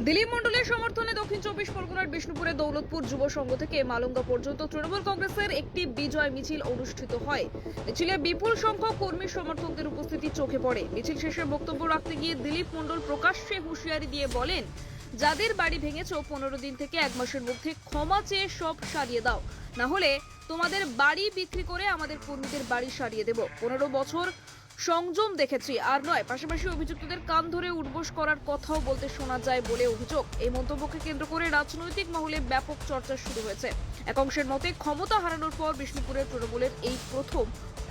দিলীপ মণ্ডলের সমর্থনে দক্ষিণ চব্বিশ পরগনার বিষ্ণুপুরের দৌলতপুর যুব সংঘ থেকে মালঙ্গা পর্যন্ত তৃণমূল কংগ্রেসের একটি বিজয় মিছিল অনুষ্ঠিত হয়। মিছিলে বিপুল সংখ্যক কর্মী সমর্থকদের উপস্থিতি চোখে পড়ে। মিছিল শেষে বক্তব্য রাখতে গিয়ে দিলীপ মণ্ডল প্রকাশ্যে হুঁশিয়ারি দিয়ে বলেন, যাদের বাড়ি ভেঙেছ 15 দিন থেকে 1 মাসের মধ্যে ক্ষমা চেয়ে সব সারিয়ে দাও, না হলে তোমাদের বাড়ি বিক্রি করে আমাদের কর্মীদের বাড়ি সারিয়ে দেব। 15 বছর সংযম দেখেছি আর নয়। পাশাপাশি অভিযুক্তদের কান ধরে উঠবোস করার কথাও বলতে শোনা যায় বলে অভিযোগ। এই মন্তব্যকে কেন্দ্র করে রাজনৈতিক মহলে ব্যাপক চর্চা শুরু হয়েছে। এক অংশের মতে ক্ষমতা হারানোর পর বিষ্ণুপুরের তৃণমূলের এই প্রথম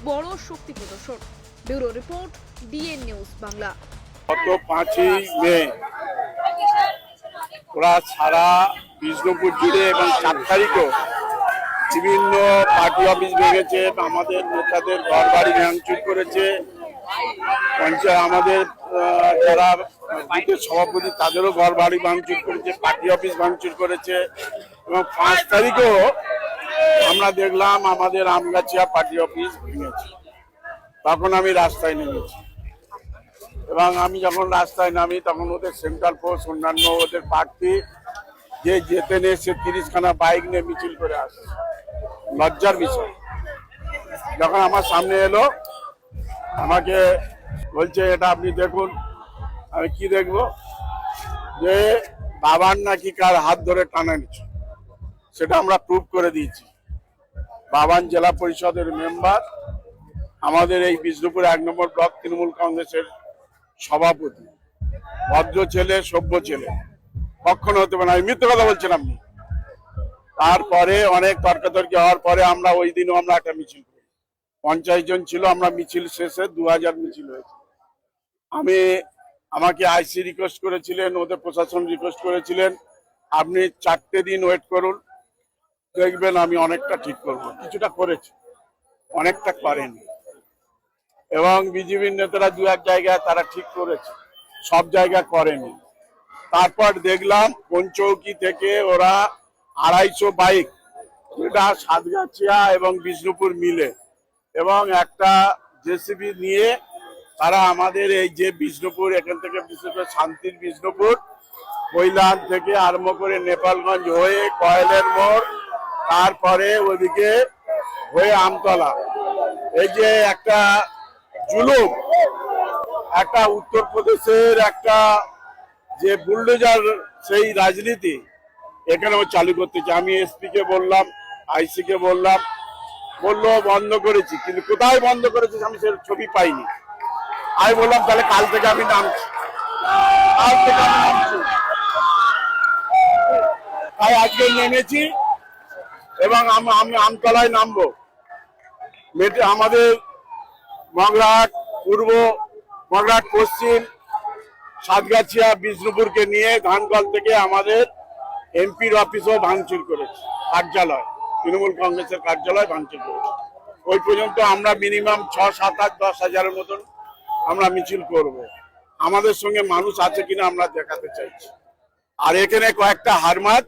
বড় শক্তি প্রদর্শন। Bureau report, DN news Bangla. গত 5ই মে ওরা সারা বিষ্ণুপুর জুড়ে এবং 4 তারিখও বিভিন্ন পার্টি অফিস ভেঙেছে, আমাদের নেতাদের ঘর বাড়ি ভাঙচুর করেছে, আমাদের যারা বুথের সভাপতি তাদেরও ঘর বাড়ি ভাঙচুর করেছে, পার্টি অফিস ভাঙচুর করেছে। এবং 5 তারিখেও আমরা দেখলাম আমাদের আমগাছিয়া পার্টি অফিস ভেঙেছে। তখন আমি রাস্তায় নেমেছি এবং আমি যখন রাস্তায় নামি তখন ওদের সেন্ট্রাল ফোর্স, অন্যান্য ওদের প্রার্থী যে যেতে নিয়ে সে 30খানা বাইক নিয়ে মিছিল করে আসছে। লজ্জার বিষয়। যখন আমার সামনে এলো আমাকে বলছে, এটা আপনি দেখুন। আমি কি দেখবো? যে বাবার নাকি কার হাত ধরে টানা নিচ্ছে, সেটা আমরা প্রুভ করে দিয়েছি। বাবান জেলা পরিষদের মেম্বার, আমাদের এই বিষ্ণুপুর 1 নম্বর ব্লক তৃণমূল কংগ্রেসের সভাপতি, ভদ্র ছেলে, সভ্য ছেলে, কখনো হতে পারে না। আমি মিথ্যে কথা বলছেন আপনি। তারপরে অনেক তর্কাতর্কি হওয়ার পরে আমরা ওই দিনও আমরা একটা মিছিল করি। 50 জন ছিল। আমরা মিছিল শেষে 2000 মিছিল হয়েছে। আমাকে আইসি রিকোয়েস্ট করেছিলেন, ওদের প্রশাসন রিকোয়েস্ট করেছিলেন, আপনি 4টে দিন ওয়েট করুন, দেখবেন আমি অনেকটা ঠিক করব। কিছুটা করেছি, অনেকটা করেনি। এবং বিজেপির নেতারা 2-1 জায়গায় তারা ঠিক করেছে, সব জায়গায় করেনি। তারপর দেখলাম পঞ্চৌকি থেকে ওরা 250 বাইক, এটা সাতগাছিয়া এবং বিষ্ণুপুর মিলে, এবং একটা জেসিবি নিয়ে তারা আমাদের এই যে বিষ্ণুপুর, এখান থেকে বিষ্ণুপুর শান্তির বিষ্ণুপুর, কৈলান থেকে আরম্ভ করে নেপালগঞ্জ হয়ে কয়েলের মোড়, তারপরে ওদিকে হয়ে আমতলা, এই যে একটা জুলুম, একটা উত্তরপ্রদেশের একটা যে বুলডোজার সেই রাজনীতি এখানেও চালু করতে চাই। আমি এসপি কে বললাম, আইসি কে বললাম, বললো বন্ধ করেছি, কিন্তু কোথায় বন্ধ করেছি আমি সে ছবি পাইনি। আমি বললাম তাহলে কাল থেকে আমি নামছি, তাই আজকে নেমেছি এবং আমি আমতলায় নামবো। আমাদের মগরাহাট পূর্ব, মগরাহাট পশ্চিম, সাতগাছিয়া, বিষ্ণুপুরকে নিয়ে ধানকল থেকে আমাদের এমপির অফিসও ভাঙচুর করেছে, কার্যালয়, তৃণমূল কংগ্রেসের কার্যালয় ভাঙচুর করেছে। ওই পর্যন্ত আমরা মিনিমাম 6, 7, 8, 10 হাজারের মতন আমরা মিছিল করব। আমাদের সঙ্গে মানুষ আছে কিনা আমরা দেখাতে চাইছি। আর এখানে কয়েকটা হারমাত,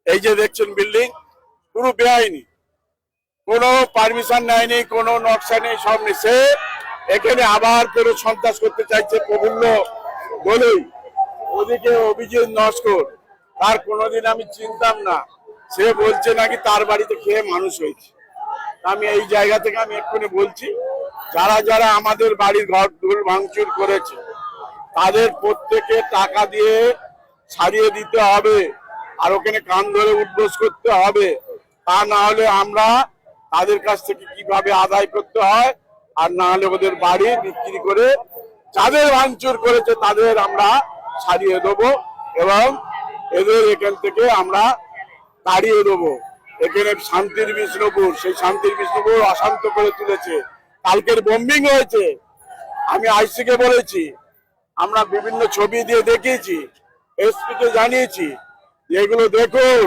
এই যে দেখছেন বিল্ডিং, পুরো বেআইনি, কোনো পারমিশন নেয়নি, কোনো নকশা নেই, সব নেই। সে এখানে আবার করে সন্ত্রাস করতে চাইছে প্রফুল্ল বলেই। ওদিকে অভিজিৎ নস্কর, তার কোনোদিন আমি চিনতাম না, সে বলছে নাকি তার বাড়িতে খেয়ে মানুষ হয়েছে। আমি এই জায়গা থেকে আমি এক্ষুনি বলছি, যারা যারা আমাদের বাড়ির ঘর দূর ভাঙচুর করেছে তাদের প্রত্যেকে টাকা দিয়ে ছাড়িয়ে দিতে হবে, আর ওখানে কান ধরে উঠবোস করতে হবে। তা না হলে আমরা তাদের কাছ থেকে কিভাবে আদায় করতে হয়, আর না হলে ওদের বাড়ি বিক্রি করে যাদের ভাঙচুর করেছে তাদের আমরা ছাড়িয়ে দেবো এবং এদের এখান থেকে আমরা তাড়িয়ে দেবো। এখানে শান্তির বিষ্ণুপুর, সেই শান্তির বিষ্ণুপুর অশান্ত করে তুলেছে। কালকের বোম্বিং হয়েছে, আমি আইসি কে বলেছি, আমরা বিভিন্ন ছবি দিয়ে দেখিয়েছি, এসপি কে জানিয়েছি, এগুলো দেখুন।